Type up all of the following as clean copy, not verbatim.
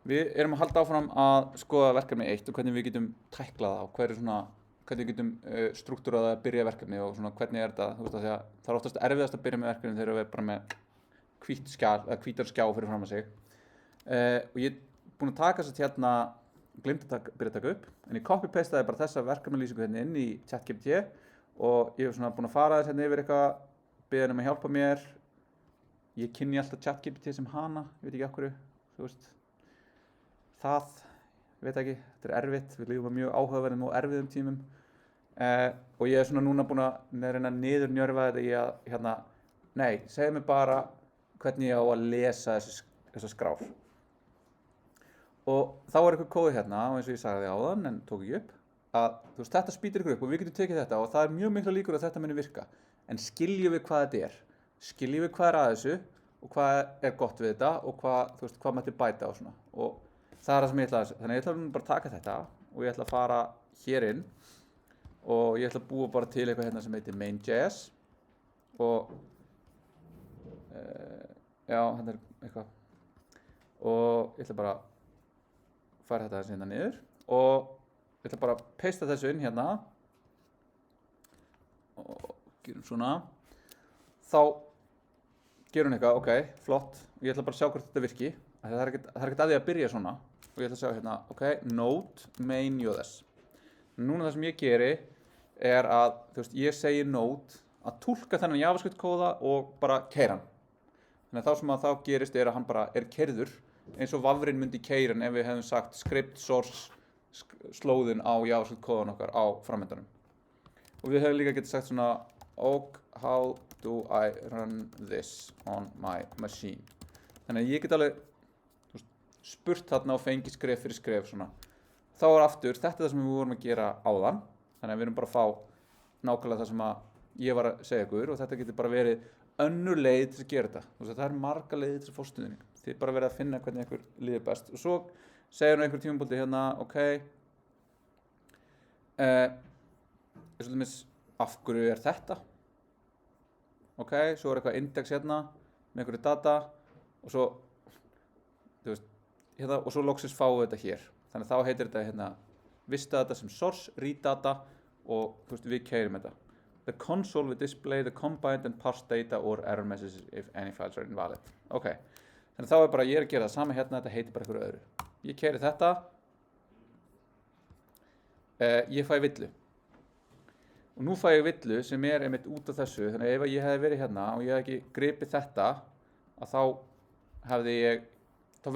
Við erum að halda áfram að skoða verkefni 1 og hvernig við getum tæklað það og hvernig við getum struktúrað að byrja verkefni og svona hvernig þetta, þú veist að því að það er oftast erfiðast að byrja með verkefni þegar við erum bara með hvítt skjal, eða hvítan skjá fyrir fram að sig. Og ég er búinn að taka þess að hérna, gleymdi að byrja að taka upp, en ég copy-pastaði bara þessa verkefnalýsingu hérna inn í ChatGPT og ég hef svona búinn að fara þess hérna yfir eitthvað, beðið um að hjálpa mér. Ég kynni alltaf ChatGPT sem hana, ég veit ekki af hverju, þú veist. Það, ég veit ekki, þetta er erfitt, við lifum á mjög áhugaverðum og erfiðum tímum og ég er svona núna búinn að reyna að niðurnjörfa þetta í að, hérna, nei, segðu mér bara hvernig ég á að lesa þessar skrár. Og þá er eitthvað kóði hérna, og eins og ég sagði áðan, en tók ekki upp, að þú veist, þetta spýtir ykkur upp og við getum tekið þetta og það er mjög mikla líkur að þetta muni virka. En skiljum við hvað þetta er? Skiljum við hvað er að þessu og hvað er gott við þetta og hvað, þú veist, hvað mætti bæta og svona. Og það er það sem ég ætla að, þannig ég ætla bara að taka þetta og ég ætla að fara hér inn og ég ætla að búa bara til eitthvað hérna sem heitir main.js og já, hérna er eitthvað og ég ætla bara að fara þetta hérna niður og ég ætla bara að paste þessu inn hérna og gerum svona, þá gerum við eitthvað, ok, flott og ég ætla bara að sjá hvort þetta virki. Það er ekkert að því að byrja svona og ég ætla að sjá hérna, ok, node main.js. Núna það sem ég geri er að, þú veist, ég segi node að túlka þennan JavaScript kóða og bara keyra hann. Þannig að þá sem að þá gerist er að hann bara er keyrður eins og vafrinn myndi keyra hann ef við hefðum sagt script source slóðin á JavaScript kóðan okkar á framöndanum. Og við hefðum líka getið sagt svona, ok, how do I run this on my machine? Þannig að ég get alveg spurt þarna og fengi skref fyrir skref svona. Þá er aftur, þetta er það sem við vorum að gera áðan, þannig að við erum bara að fá nákvæmlega það sem að ég var að segja ykkur og þetta getur bara verið önnur leið til að gera þetta. Það er marga leiðir til að fá stuðning. Þið bara verið að finna hvernig ykkur líður best. Og svo segir einhver tímapunkti hérna, ok, eins og dæmis, af hverju er þetta? Ok, svo er eitthvað index hérna með einhverju data og svo, þú veist, hérna, og svo loksins fáum við þetta hér. Þannig að þá heitir þetta hérna vista data sem source, read data og þú veist, við keyrum þetta. The console will display the combined and parsed data or error messages if any files are invalid. Ok, þannig að þá er bara ég er að gera það sama hérna, þetta heitir bara einhverju öðru. Ég keyri þetta, ég fæ villu. Og nú fæ ég villu sem er einmitt út af þessu, þannig að ef ég hefði verið hérna og ég hefði ekki gripið þetta, að þá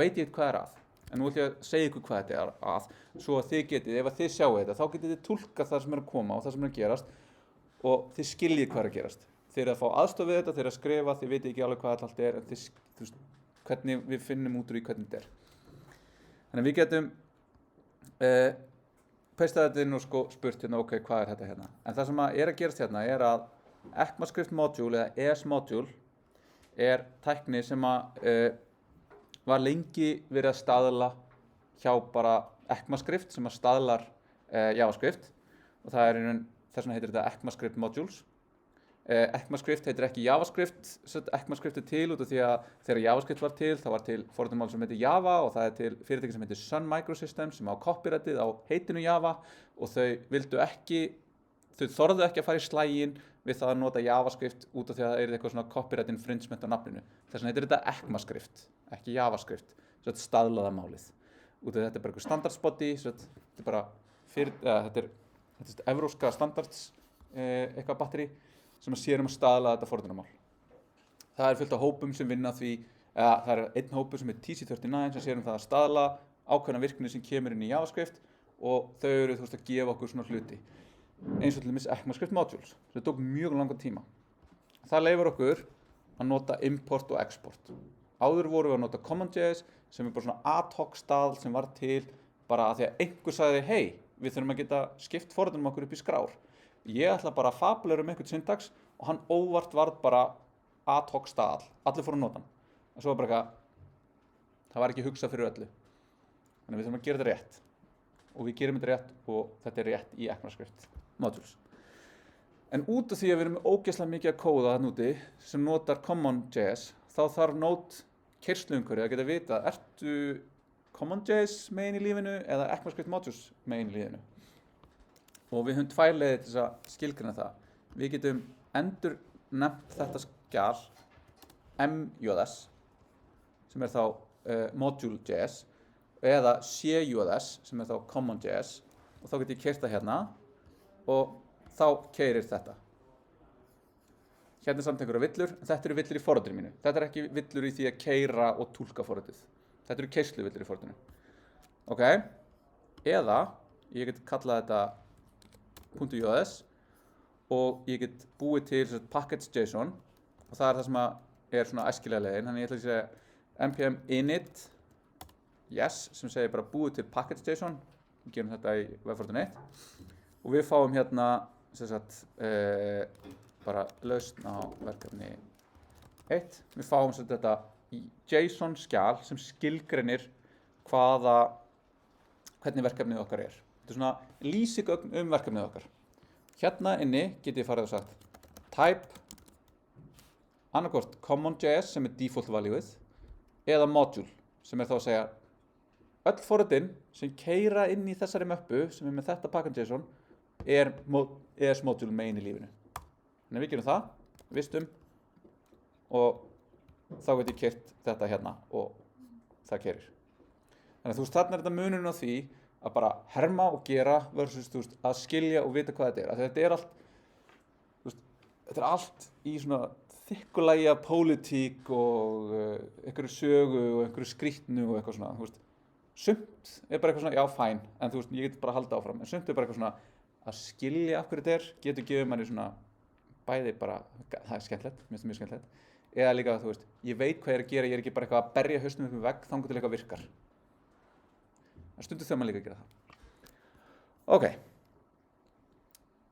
veit ég hvað er að. En nú ætlum ég að segja ykkur hvað þetta er að, svo að þið getið, ef þið sjáu þetta, þá getið þið túlkað það sem er að koma og það sem er að gerast og þið skiljið hvað er að gerast. Þið eru að fá aðstoð við þetta, þið eru að skrifa, þið vitið ekki alveg hvað þetta allt er, en þú veist, hvernig við finnum út úr í hvernig þetta er. Þannig að við getum pastað þetta inn og spurt hérna, ok, hvað er þetta hérna? En það sem er að gerast hérna er að ECMAScript module eða ES module er tækni sem var lengi verið að staðla hjá bara ECMAScript sem staðlar JavaScript og það er þess vegna heitir þetta ECMAScript modules. ECMAScript heitir ekki JavaScript, ECMAScript er til út af því að þegar JavaScript var til, það var til forritunarmál sem heitir Java og það er til fyrirtæki sem heitir Sun Microsystems sem á copyrightið á heitinu Java og þau þorðu ekki að fara í slaginn við það að nota JavaScript út af því að það er eitthvað svona copyright infringement á nafninu. Þess vegna heitir þetta ECMAScript, ekki JavaScript, þetta staðlaða málið. Út af þetta er bara eitthvað standardsbody, þetta er bara þetta er evrópska standards eitthvað batteri sem sér að staðla þetta forritunarmál. Það er fullt af hópum sem vinna því, það er einn hópur sem er TC39 sem sér það að staðla ákveðna virkni sem kemur inn í JavaScript og þau eru þú veist að gefa okkur svona hluti. Eins og til dæmis ECMAScript modules. Það tók mjög langan tíma. Það leyfir okkur að nota import og export. Áður vorum við að nota CommonJS sem er bara svona ad hoc stað sem var til bara að því að einhver sagði, hey, við þurfum að geta skipt forritunum okkur upp í skrár. Ég ætla bara að fabulera einhvern syntax og hann óvart varð bara ad hoc stað. Allir fóru að nota hann. En svo var bara það var ekki hugsað fyrir öllu. Þannig við þurfum að gera þetta rétt. Og við gerum þetta rétt og þetta er rétt í ECMAScript modules. En út af því að við erum með ógeðslega mikið að kóða þarna úti sem notar CommonJS, þá þarf Node keyrslumhverfið að geta vita, CommonJS megin í lífinu eða ECMAScript modules megin í lífinu. Og við höfum tvær leiðir til að skilgreina það. Við getum endur nefnt þetta skjal MJS sem þá Module.js eða CJS sem þá CommonJS og þá get ég keyrt það hérna og þá keyrir þetta. Hérna er samt einhverja villur, en þetta eru villur í forritinu mínu. Þetta er ekki villur í því að keyra og túlka forritið. Þetta eru keysluvillur í forritinu. Ok, eða ég get kallað þetta .js og ég get búið til package.json og það er það sem er svona æskilega leiðin. Þannig ég ætla að segja npm init yes sem segir bara búið til package.json. Við gerum þetta í webforritinu 1 og við fáum hérna bara lausn á verkefni 1. Við fáum þetta í JSON skjal sem skilgreinir hvernig verkefnið okkar er. Þetta er svona lýsigögn verkefnið okkar. Hérna inni get ég farið og sagt type annarkvort CommonJS sem er default valueið eða module sem þá að segja öll forritin sem keyra inn í þessari möppu sem er með þetta package.json er ES module megin í lífinu. Þannig við gerum það, vistum og þá get ég keyrt þetta hérna og það keyrir. Þannig að þarna er þetta munurinn á því að bara herma og gera versus að skilja og vita hvað þetta er. Þetta er allt, þetta er allt í svona þykkulægja pólitík og einhverju sögu og einhverju skrýtnu og eitthvað svona. Sumt er bara eitthvað svona, já fæn, en ég get bara að halda áfram. En sumt er bara eitthvað svona að skilja af hverju þetta er, getur gefið manni svona bæði bara, það er skemmtilegt, mér finnst það mjög skemmtilegt, eða líka ég veit hvað ég er að gera, ég er ekki bara eitthvað að berja hausnum upp með vegg þangað til eitthvað virkar. En stundum þau maður líka að gera það. Ok,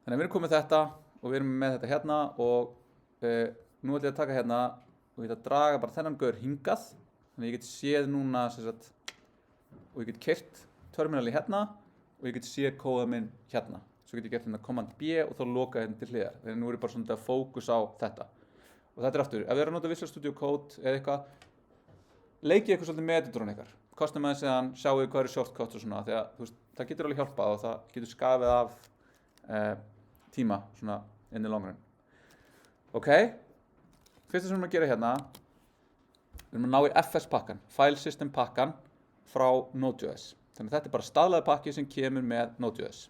þannig að við erum komið þetta og við erum með þetta hérna og nú ætlum ég að taka hérna og ég ætla að draga bara þennan gaur hingað, þannig að ég get séð núna og ég get keyrt terminali hérna og ég get séð kóða minn hérna. Svo get ég gert hérna Command B og þá loka hérna til hliðar. Þannig að nú er ég bara svona að fókus á þetta. Og þetta er aftur, ef þið eru að nota Visual Studio Code eða eitthvað, leikið eitthvað svolítið með editorinn ykkar. Kostum aðeins eðan, sjáu hvað eru shortcuts og svona, því að það getur alveg hjálpað og það getur skafið af tíma svona in the long run. Ok, fyrsta sem við erum að gera hérna, við erum að ná í FS-pakkan, File System pakkan frá Node.js. Þannig að þetta er bara staðlaði pakki sem kemur með Node.js.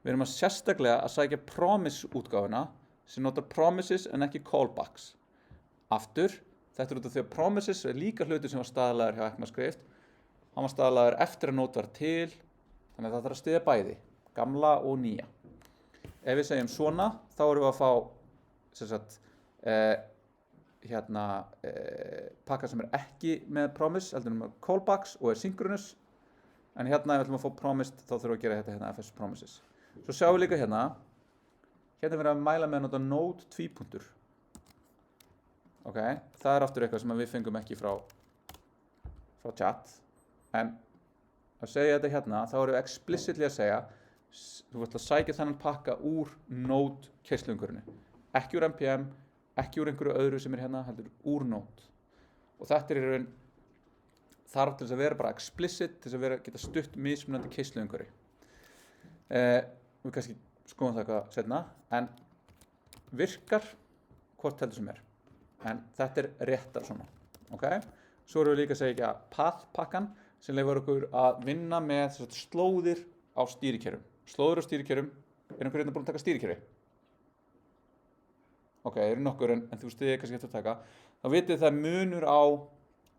Við erum sérstaklega að sækja promise útgáfuna sem notar promises en ekki callbacks. Aftur, þetta er út af því að promises er líka hlutur sem var staðlaður hjá ECMAScript. Hann var staðlaður eftir að Node var til, þannig að það þarf að styðja bæði, gamla og nýja. Ef við segjum svona, þá erum við að fá pakka sem er ekki með promise, heldur með callbacks og er synchronous. En hérna ef við ætlum að fá promised, þá þurfum við að gera þetta hérna FS promises. Svo sjáum við líka hérna er verið að mæla með að nota Node tvípunktur. Ok, það er aftur eitthvað sem við fengum ekki frá chat. En að segja þetta hérna, þá erum við explicitly að segja þú ætla að sækja þennan pakka úr Node keyrslumhverfinu. Ekki úr npm, ekki úr einhverju öðru sem er hérna, heldur úr Node. Og þetta er í raun þarf til þess að vera bara explicit, til þess að geta stutt mismunandi keyrslumhverfi. Við kannski skoðum það eitthvað seinna, en virkar hvort heldur sem er. En þetta er réttar svona. Okay? Svo erum við líka að segja path-pakkan sem leyfir okkur að vinna með slóðir á stýrikerfum. Slóðir á stýrikerfum, er einhver hérna búin að taka stýrikerfi? Ok, eru nokkur, en þú veist þið kannski eftir að taka. Þá vitið það munur á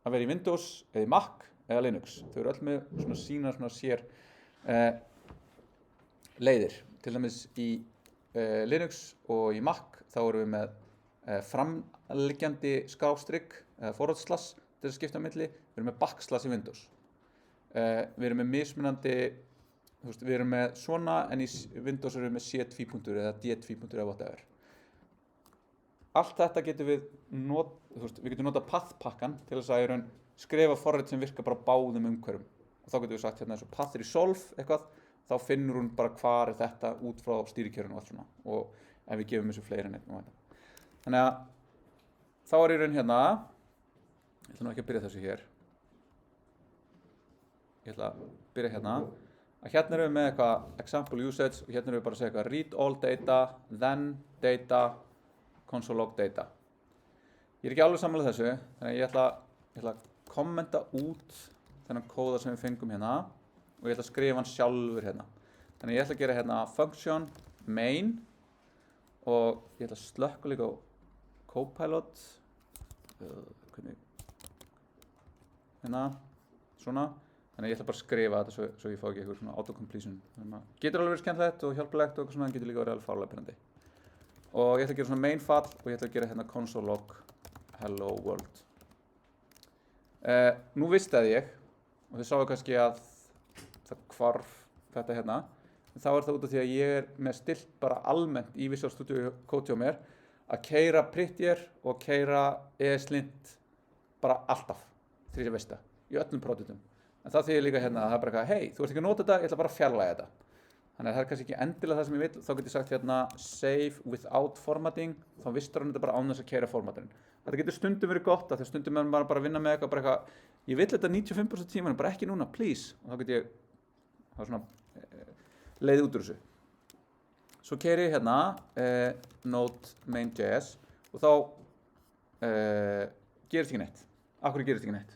að vera í Windows, eða í Mac, eða Linux. Þau eru öll með sína sér leiðir. Til dæmis í Linux og í Mac þá erum við með framliggjandi skrástrygg eða forward/, til að skipta á milli. Við erum með backslash í Windows. Við erum með mismunandi, við erum með svona, en í Windows erum við með C2 eða D2 eða whatever. Allt þetta getum við getum nota path-pakkan til þess að skrifa forrit sem virkar bara báðum umhverfum. Og þá getum við sagt hérna eins og path resolve eitthvað, þá finnur hún bara hvar er þetta út frá stýrikerfinu og allt svona. Og ef við gefum þessu fleiri en einn og þetta. Þannig að þá er í raun hérna, ég ætla nú ekki að byrja þessu hér. ég ætla að byrja hérna, að hérna erum við með eitthvað example usage og hérna erum við bara að segja eitthvað read all data, then data, console log data. Ég ekki alveg sammála þessu, þannig að ég ætla að kommenta út þennan kóða sem við fengum hérna og ég ætla að skrifa hann sjálfur hérna. Þannig að ég ætla að gera hérna function main og ég ætla að slökka líka á Copilot, hérna, svona. Þannig að ég ætla bara að skrifa þetta svo ég fá ekki eitthvað svona autocompletion. Þannig að getur alveg verið skemmtilegt og hjálpilegt og eitthvað svona, en getur líka verið alveg fárlega pyrrandi. Og ég ætla að gera svona main fall og ég ætla að gera hérna console log hello world. Nú vistaði ég, og þið sáu kannski að það hvarf þetta hérna, en þá er það út af því að ég er með stilt bara almennt í Visual Studio Code hjá mér að keyra Prettier og keyra ESLint bara alltaf, þegar ég veist það, í öllum produktum. En það þýðir líka hérna að það er bara eitthvað, hey, þú ert ekki að nota þetta, ég ætla bara að fjarlægja þetta. Þannig að það er kannski ekki endilega það sem ég vil, þá get ég sagt hérna save without formatting, þá vistar hann þetta bara án þess að keyra formaturinn. Þetta getur stundum verið gott, af því að stundum er maður bara að vinna með eitthvað, bara eitthvað, ég vil þetta 95% tímanum, bara ekki núna, please. Og þá get ég, það er svona leið út úr þessu. Svo keyri ég hérna node main.js og þá gerist ekki neitt. Af hverju gerist ekki neitt?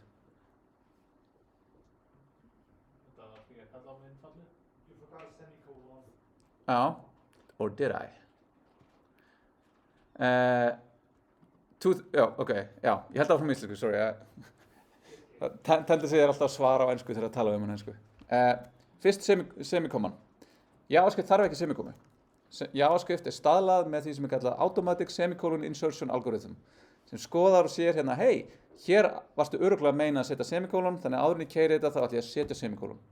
Já, or did I? Já, ok, já, ég held áfram íslensku, sorry. Tendency er alltaf að svara á ensku þegar að tala um hann ensku. Fyrst semikomman. JavaScript þarf ekki semikomu. JavaScript er staðlað með því sem er kallað Automatic Semicolon Insertion Algorithm, sem skoðar og sér hérna, hey, hér varstu örugglega að meina að setja semikolon, þannig áður en ég keyri þetta þá ætla ég að setja semikolon.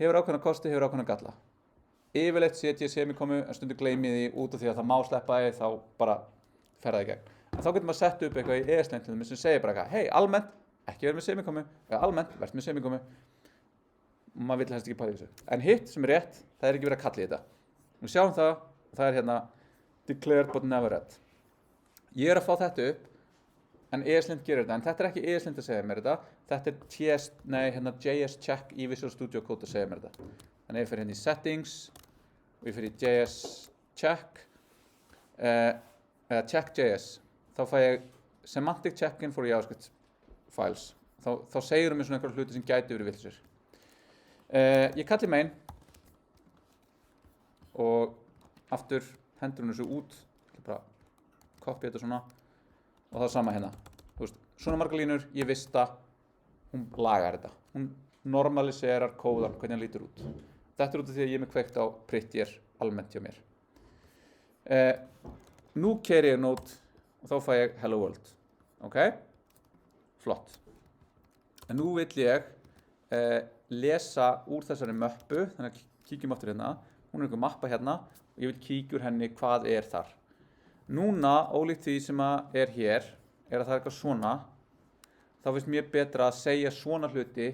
Hefur ákveðna kosti, hefur ákveðna galla. Yfirleitt setja ég semikomu, en stundu gleymi því út af því að það má sleppa því, þá bara fer það í gegn. En þá getur maður sett upp eitthvað í ESLint sem segir bara eitthvað, hey, almennt, ekki verið með semikomu, eða almennt, verð með semikomu. Og maður vill helst ekki pæla í þessu. En hitt sem er rétt, það er ekki verið að kalla í þetta. Við sjáum það, og það er hérna declared but never read. Ég er að fá þetta upp, en ESLint gerir þetta, en þetta er ekki ESLint að segja mér þetta, þetta er JS check í Visual Studio Code að segja mér þetta. Þannig ég fyrir hérna í settings, og ég fyrir í JS check, check.js, þá fæ ég semantic check-in for JavaScript files. Þá segir mér svona einhverja hluti sem gæti verið villisir. Ég kalli main, og aftur hendur hún þessu út, bara copy þetta svona, og það er sama hérna. Þú veist, svona margar línur, ég veist það, hún lagar þetta. Hún normaliserar kóðan, hvernig hann lítur út. Þetta er út af því að ég er með kveikt á Prettier almennt hjá mér. Nú keyri ég node og þá fæ ég hello world. Ok? Flott. En nú vill ég lesa úr þessari möppu, þannig að kíkjum aftur hérna. Hún er einhver mappa hérna og ég vil kíkja úr henni hvað er þar. Núna, ólíkt því sem er hér, er að það er eitthvað svona. Þá finnst mér betra að segja svona hluti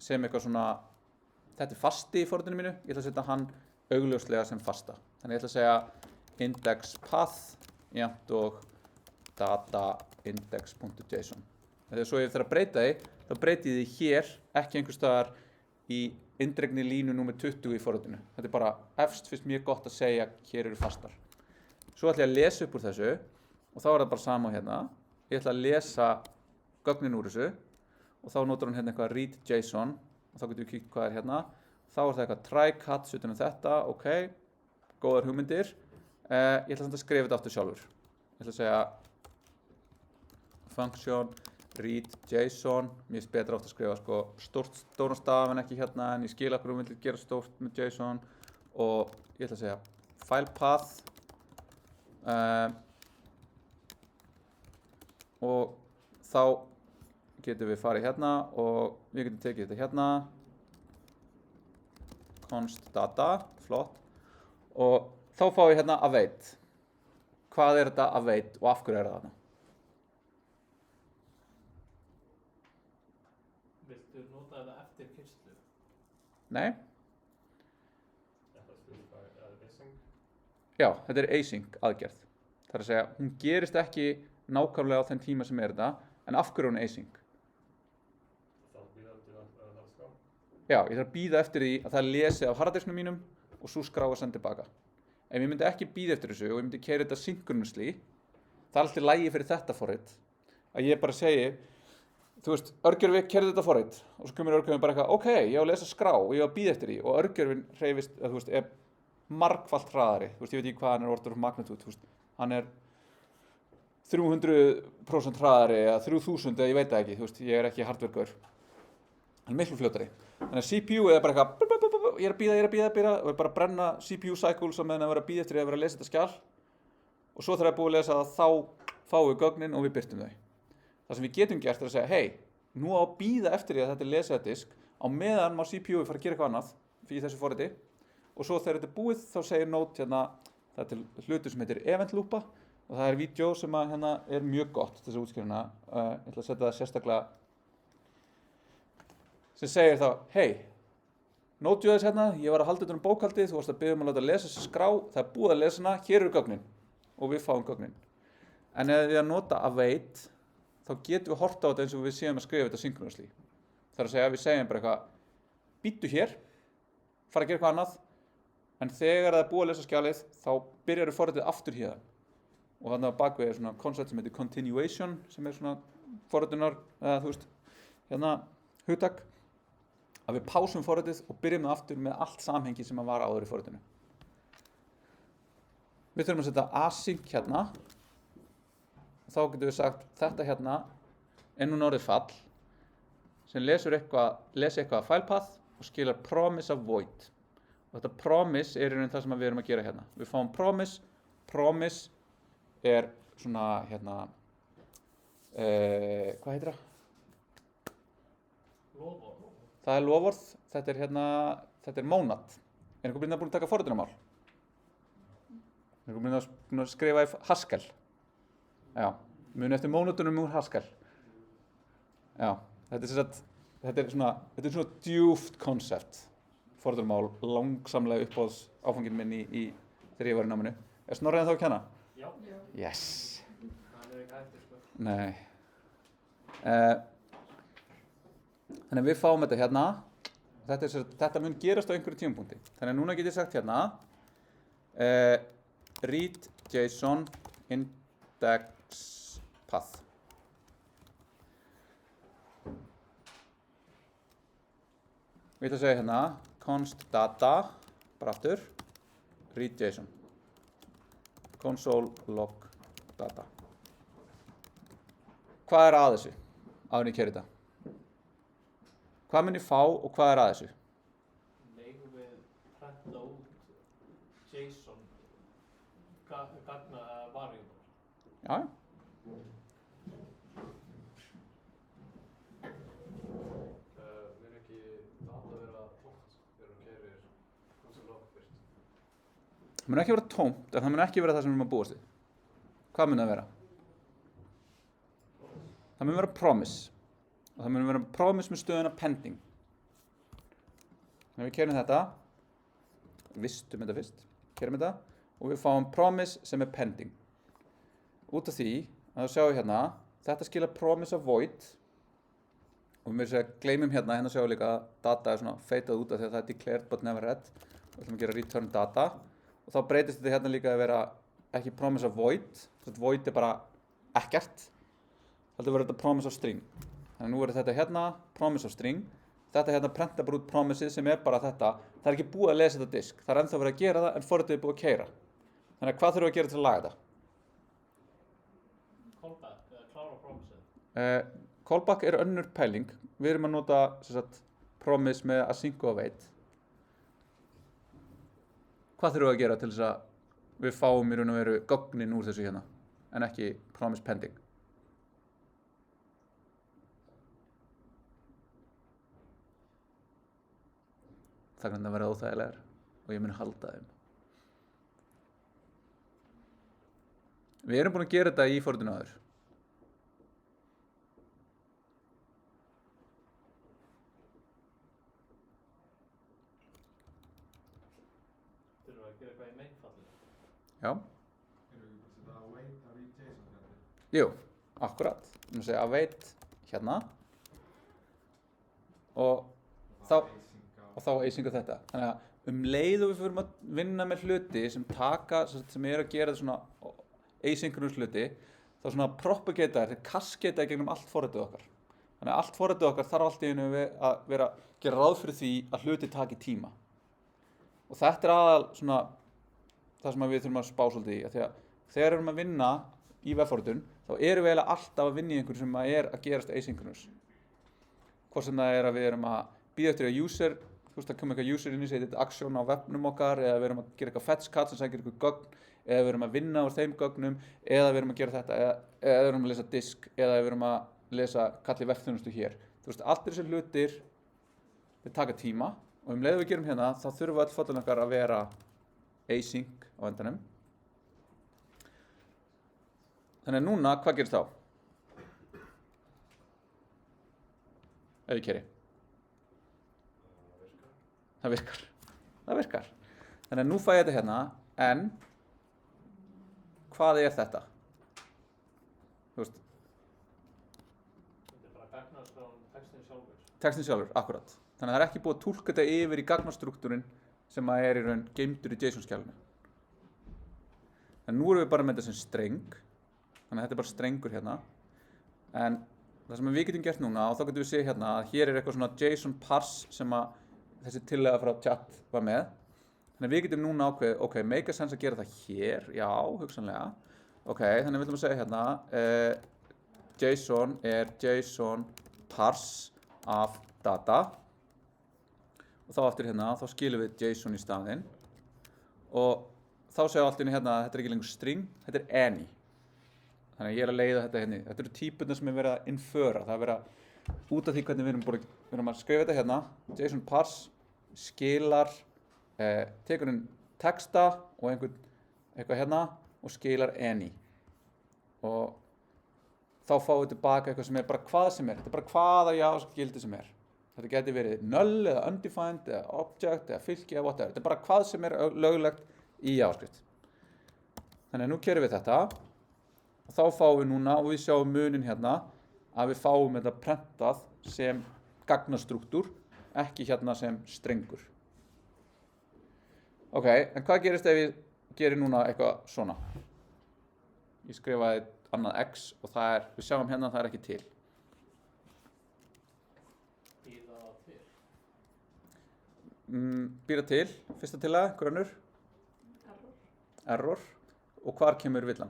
sem eitthvað svona, þetta er fasti í forritinu mínu, ég ætla að setja hann augljóslega sem fasta. Þannig ég ætla að segja index path jafnt og data index.json. Þegar svo ef ég þarf að breyta því, þá breyti ég því hér, ekki einhvers staðar í indregni línu númer 20 í forritinu. Þetta er bara efst fyrst mjög gott að segja hér eru fastar. Svo ætla ég að lesa upp úr þessu og þá er það bara sama hérna. Ég ætla að lesa gögnin úr þessu og þá notar hún hérna eitthvað read JSON og þá getum við kíkt hvað er hérna. Þá er það eitthvað try catch utan þetta, ok, góðar hugmyndir. Ég ætla samt að skrifa þetta aftur sjálfur. Ég ætla að segja function read JSON. Mér finnst betra oft að skrifa sko stóran staf en ekki hérna, en ég skil okkur um vilja gera stórt með JSON og ég ætla að segja file path og þá getum við farið hérna og við getum tekið þetta hérna const data, flott og þá fá ég hérna await. Hvað er þetta await og af hverju er það þarna? Viltu nota þetta eftir kynnslu? Nei. Já, þetta er async aðgerð. Það er að segja, hún gerist ekki nákvæmlega á þenn tíma sem er þetta, en af hverju er hún async? Without the Já, ég þarf að bíða eftir því að það er lesið af harðdisknum mínum og svo skrá að senda tilbaka. Ef ég myndi ekki bíða eftir þessu og ég myndi keyra þetta synchronously, það er alltaf lægi fyrir þetta forrit, að ég bara segi, þú veist, örgjörfi keyrði þetta forrit og svo kemur örgjörfin bara eitthvað, ok, ég á að lesa skrá og ég á að bíða eftir því og örgjörfin hreyfist, þú veist, er margfalt hraðari, þú veist, ég veit ekki hvað hann er orður of magnitude, þú veist, hann er 300% hraðari eða 3000 eða ég veit það ekki, þú veist, ég er ekki hardware-gaur, hann er miklu fljótari. Þannig að CPU er bara eitthvað, ég er að bíða og er bara að brenna CPU cycles á meðan að vera að bíða eftir því að vera að lesa þetta skjal og svo þegar ég er búið að lesa það, þá fáum við gögnin og við birtum þau. Það sem við getum gert er að segja, hei, nú á að bíða eftir því að þetta er lesið að disk, á meðan má CPU fara að gera eitthvað annað í þessu forriti og svo þegar þetta er búið þá segir Node hérna, það er til hlutur sem heitir event loopa og það er vídeo sem að, hérna, er mjög gott til þess að útskýra hana. Ég ætla að setja það sérstaklega sem segir þá, hei, Node.js hérna, ég var að halda utan um bókhaldið, þú varst að biðja um að láta lesa þessi skrá, það er búið að lesa hana, hér eru gögnin og við fáum gögnin. En ef við að nota await, þá getum við horta á þetta eins og við séum að skrifa þetta synchronously. Það er að segja, við segjum bara eitthvað, býttu hér, fara að gera eitthvað annað, en þegar það er búið að lesa skjalið, þá byrjar við forritið aftur hérna. Og þannig að bakvið er svona koncept sem heitir continuation, sem er svona forritunar, eða þú veist, hérna, hugtak, að við pásum forritið og byrjum það aftur með allt samhengi sem að var áður í forritinu. Við þurfum að setja async hérna. Þá getum við sagt þetta hérna er núna orðið fall sem lesi eitthvað af filepath og skilar promise of void. Og þetta promise er í raun það sem við erum að gera hérna. Við fáum promise er svona hérna, hvað heitir það? Loforð. Það er loforð, þetta er mónad. Er einhver búinn að taka forritunarmál? Er einhver búinn að skrifa í Haskell? Já, muni eftir mónadunum úr Haskell. Já, þetta er svona djúpt koncept. Forritunarmál, langsamlega uppáhalds áfanginn minn í þegar ég var í náminu. Er Snorri þá að kenna? Já. Yes. Það er ekki hættur, sko. Nei. Þannig að við fáum þetta hérna, þetta mun gerast á einhverju tímapunkti. Þannig að núna get ég sagt hérna, read JSON index path. Við ætlum að segja hérna, const data, bara aftur, read JSON, console log data. Hvað er að þessu áður en ég keyri þetta? Hvað mun ég fá og hvað er að þessu? Megum við prenta út JSON gagna variable. Já. Mun ekki data vera tómt þegar hún keyrir console log fyrst? Það mun ekki vera tómt, en það mun ekki vera það sem við erum að búast við. Hvað mun það vera? Það mun vera promise. Og það mun vera promise með stöðuna pending. Þannig að við keyrum þetta, vistum þetta fyrst, keyrum þetta og við fáum promise sem er pending. Út af því að þá sjáum við hérna, þetta skilar promise of void og við gleymum hérna sjáum við líka að data er svona feitað út af því að það er declared but never read. Við ætlum að gera return data og þá breytist þetta hérna líka að vera ekki promise of void, þetta void er bara ekkert, heldur verður þetta promise of string. Þannig að nú verður þetta hérna, promise of string, þetta hérna prenta bara út promiseið sem er bara þetta, það er ekki búið að lesa þetta disk, það er ennþá verið að gera það en forritið er búið að keyra. Þannig að hvað þurfum við að gera til að laga þetta? Callback, eða klára promiseið. Callback er önnur pæling, við erum að nota promise með async og await. Hvað þurfum við að gera til þess að við fáum í raun og veru gögnin úr þessu hérna, en ekki promise pending? Það kann að vera óþægilegar og ég mun halda þeim. Við erum búin að gera þetta í forritinu áður. Þurfum við að gera eitthvað í mainfallinu. Já. Erum við bara að setja await að read JSON hérna? Jú, akkurat. Við erum að segja await hérna. og þá async á þetta. Þannig að leið og við fyrir að vinna með hluti sem eru að gera svona asynchronous hluti, þá svona propagata þeir kasketa gegnum allt forritið okkar. Þannig að allt forritið okkar þarf allt í einu að gera ráð fyrir því að hluti taki tíma. Og þetta aðal svona það sem við þurfum að spá svolítið í, að þegar við erum að vinna í webforritun, þá erum við eiginlega alltaf að vinna í einhverju sem að gerast asynchronous. Hvort sem það að við erum að bíða eftir að user, það kemur eitthvað user initiated action á webnum okkar, eða við erum að gera eitthvað fetch cut sem sækir eitthvað gögn, eða við erum að vinna úr þeim gögnum, eða við erum að gera þetta, eða við erum að lesa disk, eða við erum að lesa kalli webþjónustu hér. Allir þessir hlutir þeir taka tíma, og leið við gerum hérna, þá þurfum öll fóllin okkar að vera async á endanum. Þannig að núna, hvað gerist þá? Ef ég keri. Það virkar. Þannig að nú fæ ég þetta hérna, en hvað þetta? Þetta bara gagnaskrán textin sjálfur. Textin sjálfur, akkurat. Þannig að það ekki búið að túlka þetta yfir í gagnastruktúrin sem að í raun geymdur í JSON-skjalinu. En nú erum við bara með þetta sem streng, þannig að þetta bara strengur hérna. En það sem við getum gert núna, og þá getum við séð hérna að hér eitthvað svona JSON parse sem að þessi tillega frá chat var með. Þannig að við getum núna ákveðið, ok, make a sense að gera það hér, já, hugsanlega. Ok, þannig við ætlum að segja hérna, JSON JSON parse af data. Og þá aftur hérna, þá skilum við JSON í staðinn. Og þá segja allt hérna að þetta ekki lengur string, þetta any. Þannig að ég að leiða þetta hérna. Þetta eru típurnar sem verið að införa. Það verið út af því hvernig við erum að skrifa þetta hérna. JSON parse, skilar, tekur texta og eitthvað hérna og skilar any. Og þá fáum við tilbaka eitthvað sem bara hvað sem Þetta bara hvaða JavaScript-gildi sem Þetta geti verið null eða undefined eða object eða fylki eða whatever. Þetta bara hvað sem löglegt í JavaScript. Þannig að nú kerum við þetta og þá fáum við núna, og við sjáum munin hérna, að við fáum þetta prentað sem gagnastruktúr, ekki hérna sem strengur. Ok, en hvað gerist ef ég gerir núna eitthvað svona? Ég skrifaði annað x og við sjáum hérna að það ekki til. Býra til, fyrsta tillaga, hver önnur? Error. Og hvar kemur villan?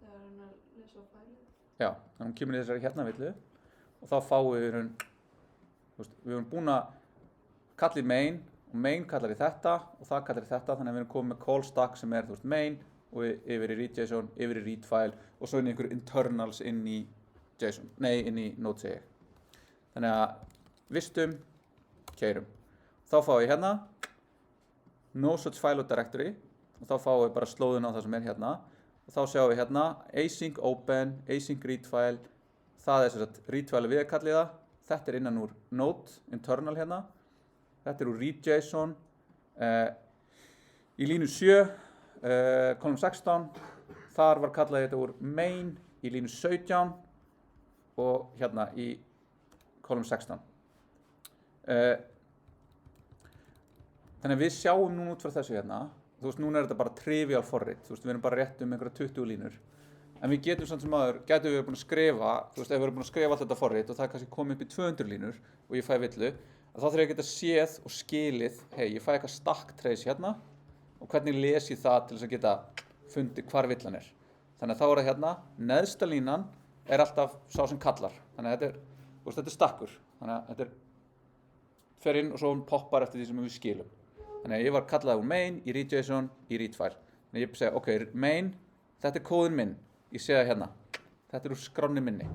Það hann að lesa á fælið. Já, þannig hún kemur í þessari hérna villu og þá fáum við erum búin að kalla í main og main kallar í þetta og það kallar í þetta, þannig að við erum komið með call stack sem main og yfir í read.json, yfir í read-file og svo inn í einhver internals inn í JSON, inn í Node segi ég. Þannig að vistum keyrum. Þá fáum ég hérna no such file or directory og þá fáum við bara slóðun á það sem hérna og þá sjáum við hérna async open, async read file, það sem sagt read file við að kalla það, þetta innan úr Node internal hérna, þetta úr read.json, í línu 7, kolum 16, þar var kallað þetta úr main í línu 17 og hérna í kolum 16. Þannig að við sjáum núna út frá þessu hérna, núna þetta bara trivial forrit, við erum bara rétt einhverja 20 línur. En við getum samt sem aður, getum við búin að skrifa, ef við erum búin að skrifa allt þetta forrit og það kannski komið upp í 200 línur og ég fæ villu, þá þarf ég að geta séð og skilið, ég fæ eitthvað stack trace hérna og hvernig les ég það til þess að geta fundið hvar villan Þannig að þá það hérna, neðsta línan alltaf sá sem kallar, þannig að þetta stakkur, þannig að þetta fer inn og svo hún poppar eftir því sem við skilum. Þannig að ég var kallaði úr main í read.json í read-file. Þannig að ég segja, ok, main, þetta kóðin minn, ég sé það hérna, þetta úr skránni minni.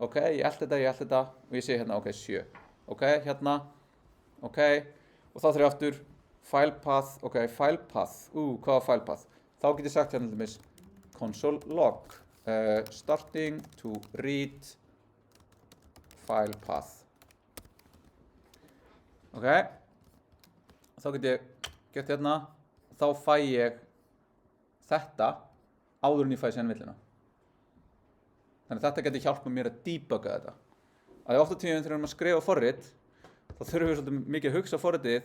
Ok, ég eldi þetta og ég sé hérna, ok, 7. Ok, hérna, ok, og þá þarf ég aftur file path, ok, file path, hvað var file path? Þá get ég sagt hérna til dæmis console log, starting to read file path. Ok, þá get ég gert hérna og þá fæ ég þetta áður en ég fæ síðan villuna. Þannig að þetta getur hjálpað mér að debugga þetta. að oft á tíðum þegar við erum að skrifa forrit þá þurfum við svolítið mikið að hugsa forritið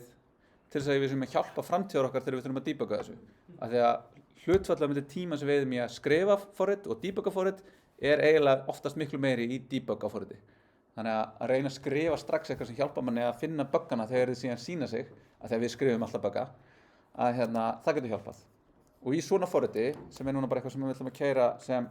til þess að við séum að hjálpa framtíðar okkar þegar við þurfum að debugga þessu. Af því að hlutfallið milli tíma sem við eyðum í að skrifa forrit og debugga forrit er eiginlega oftast miklu meiri í debugga forriti. Þannig að reyna að skrifa strax eitthvað sem hjálpar manni að finna buggana þegar þið síðan sína sig, af því að við skrifum alltaf bugga, að það getur hjálpað. Og í svona forriti, sem núna bara eitthvað sem við ætlum að keyra sem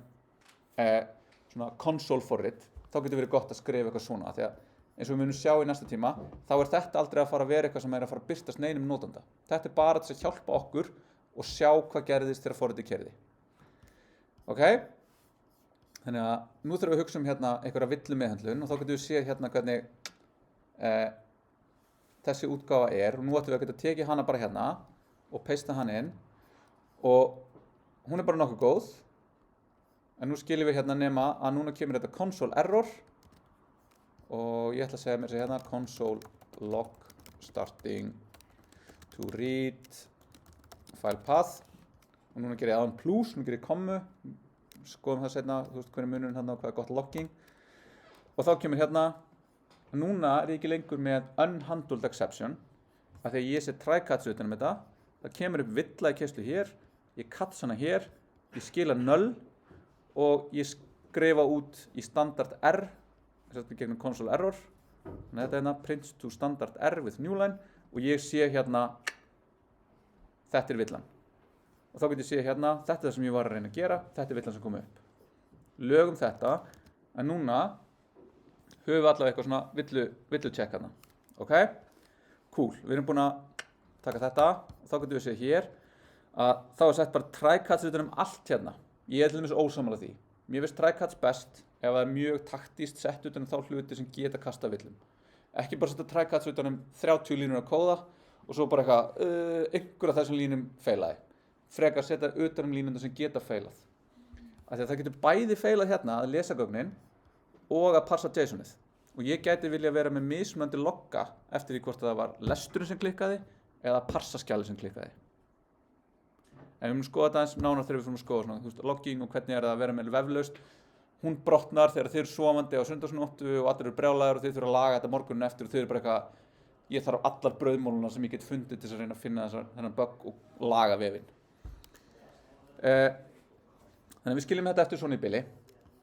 svona console forrit, þá getur verið gott að skrifa eitthvað svona, af því að eins og við munum sjá í næsta tíma, þá þetta aldrei að fara að vera eitthvað sem að fara að birtast neinum notanda. Þetta bara til að hjálpa okkur og sjá hvað gerðist þegar forritið keyrði. Ok? Þannig að nú þurfum við að hugsa einhverja villumeðhöndlun og þá getum við séð hvernig þessi útgáfa er og nú ætlum við að geta tekið hana bara og paste hana inn og hún er bara nokkuð góð en nú skiljum við nema að núna kemur þetta console error og ég ætla að segja mér þessi console log starting to read file path og núna ger ég aðan plus, nú ger ég kommu skoðum það seinna, þú veist hvernig munurinn og hvað er gott logging og þá kemur núna er ég ekki lengur með unhandled exception af því að ég set try-catch utan þetta það kemur upp villa í keyslu hér ég catch hana hér, ég skila null og ég skrifa út í standard R gegnum console error þannig að þetta prints to standard R with new line og ég sé þetta er villan og þá getur ég séð þetta er það sem ég var að reyna að gera, þetta er villan sem kom upp. Lögum þetta, en núna höfum við allavega eitthvað svona villu-check hérna. Ok? Cool, við erum búin að taka þetta og þá getum við séð hér að þá er sett bara try-catch utan allt hérna. Ég er til dæmis ósammála því. Mér finnst try-catch best ef það er mjög taktískt sett utan þá hluti sem geta kasta villum. Ekki bara setja try-catch utan 30 línur að kóða og svo bara einhver af þessum línum feilaði. Frekar setja utan línuna sem geta feilað. Af því að það getur bæði feilað að lesa gögnin og að parsa JSON-ið. Og ég gæti vilja vera með mismunandi logga eftir því hvort það var lesturinn sem klikkaði eða parsaskjalið sem klikkaði. En við munum skoða þetta aðeins nánar þegar við fyrir að skoða logging og hvernig er það að vera með veflaust. Hún brotnar þegar þið eru sofandi á sunnudagsnóttu og allir eru brjálæðir og þið þurfa að laga þetta morgunin eftir og þið eru bara eitthvað ég þarf allar brauðmóluna sem ég get fundið til þess að reyna að finna þennan bug og laga vefinn. Þannig að við skiljum þetta eftir svona í bili.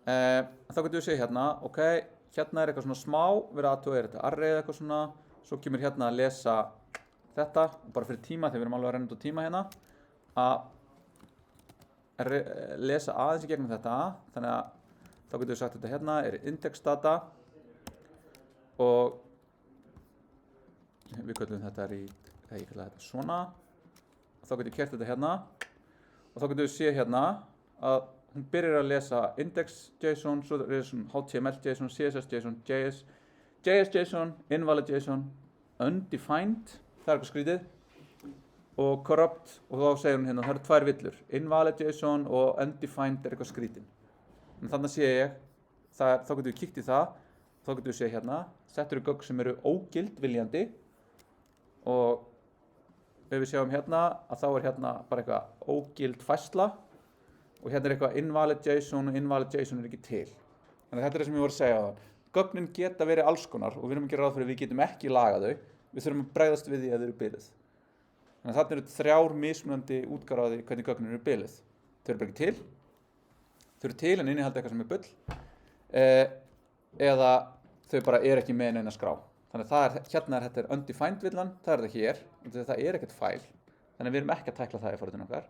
Þá getum við séð ok, er eitthvað svona smá, verið aðtúa er þetta array eða eitthvað svona, svo kemur að lesa þetta, og bara fyrir tíma, þegar við erum alveg að renna út á tíma að lesa aðeins í gegnum þetta, þannig að þá getum við sagt þetta er index data og við köllum þetta ég kalla þetta svona, og þá getum við kert þetta og þá getum við séð að hún byrjar að lesa index.json, svo er það HTML.json, CSS.json, JS.json, invalid.json, undefined, það er eitthvað skrítið, og corrupt, og þá segir hún það eru tvær villur, invalid.json og undefined er eitthvað skrítin. En þannig sé ég, þá getum við kíkt í það, þá getum við séð þetta eru gögn sem eru ógild viljandi, og ef við sjáum að þá er bara eitthvað ógild færsla, og er eitthvað invalid.json og invalid.json er ekki til. Þannig að þetta er það sem ég voru að segja á það. Gögnin geta verið alls konar og við erum að gera ráð fyrir að við getum ekki lagað þau. Við þurfum að bregðast við því að þau eru biluð. Þannig að þarna eru 3 mismunandi útgáfur af því hvernig gögnin eru biluð. Þau eru bara ekki til. Þau eru til en innihalda eitthvað sem er bull. Eða þau bara ekki með neina skrá. Þannig að þetta er undefined villan, það er það hér. Það er ekkert fæl. Þannig að við erum ekki að tækla það í forritinu okkar.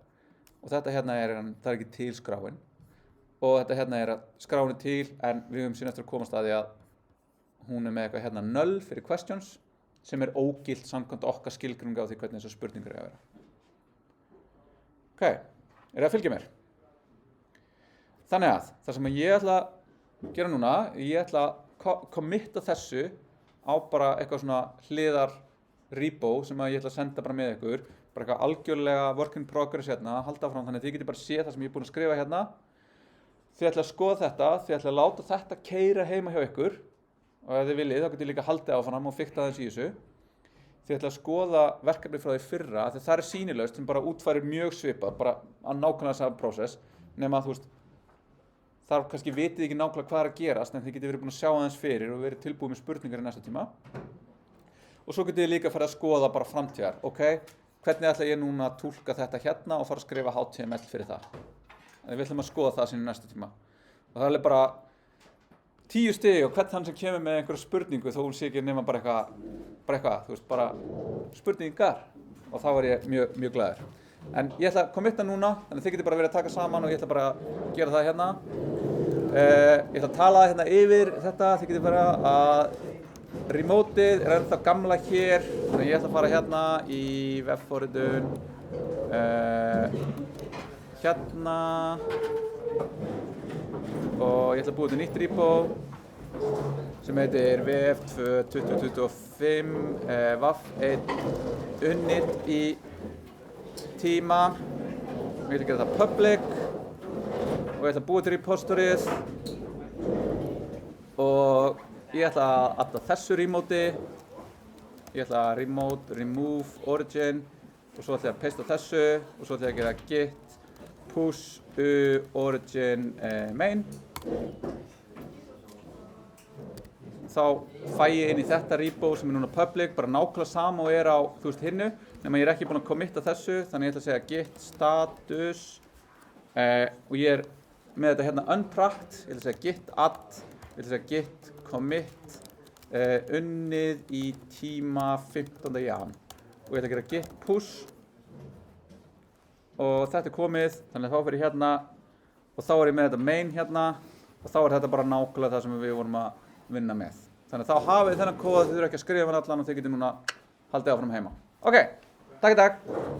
Og þetta það er ekki til skráin og þetta er að skráin er til en við höfum síðan eftir að komast að því að hún er með eitthvað null fyrir questions sem er ógilt samkvæmt okkar skilgreiningu á því hvernig þessar spurningar eiga að vera. Ok, er það að fylgja mér? Þannig að það sem ég ætla að gera núna, ég ætla að committa þessu á bara eitthvað svona hliðar repo sem ég ætla að senda bara með ykkur bara eitthvað algjörlega work in progress halda fram þannig að þið getið bara séð það sem ég er búinn að skrifa þið ætla að skoða þetta, þið ætla að láta þetta keyra heima hjá ykkur og ef þið viljið þá getið líka haldið áfram og fikta aðeins í þessu þið ætla að skoða verkefni frá því fyrra því það er sýnilaust sem bara útfærir mjög svipað bara að nákvæmlega sama process nema að þar kannski vitið ekki nákvæmlega hvað er að gerast en þið getið verið búin að sjá aðeins fyrir og verið tilbúið með spurningar í næsta tíma. Og svo getið þið líka farið að skoða bara framtíðar, ok, hvernig ætla ég núna að túlka þetta hérna og fara að skrifa HTML fyrir það. En við ætlum að skoða það síðan í næsta tíma. Og það er alveg bara 10 stig og hvern þann sem kemur með einhverja spurningu þó hún sé ekki nema bara eitthvað, þú veist, bara spurningar. Og þá er ég mjög glaður. En ég ætla að kommitta núna, þannig að þið getið bara verið að taka saman og ég ætla bara að gera það hérna. Ég ætla að tala hérna yfir þetta, þið getið bara að remoteið er ennþá gamla hér, þannig að ég ætla að fara hérna í vefforritun, hérna og ég ætla að búa til nýtt repo sem heitir VF2 2025 VAF1 unnið í tíma og ég ætla að gera það public og ég ætla að búa til repositorið og ég ætla að adda þessu remoti, ég ætla að remove origin og svo ætla ég að paste þessu og svo ætla ég að gera git push origin main. Þá fæ ég inn í þetta repo sem er núna public, bara nákvæmlega sama og er á hinnu, nema ég er ekki búinn að committa þessu, þannig ég ætla að segja git status og ég er með þetta hérna untracked, ég ætla að segja git add, ég ætla að segja git commit unnið í tíma 15. jan og ég ætla að gera git push og þetta er komið, þannig að þá fyrir hérna og þá er ég með þetta main hérna og þá er þetta bara nákvæmlega það sem við vorum að vinna með. Þannig að þá hafið þennan kóð, þið þurfum ekki að skrifa hann allan og þið getur núna haldið áfram heima. Ok, takk í dag!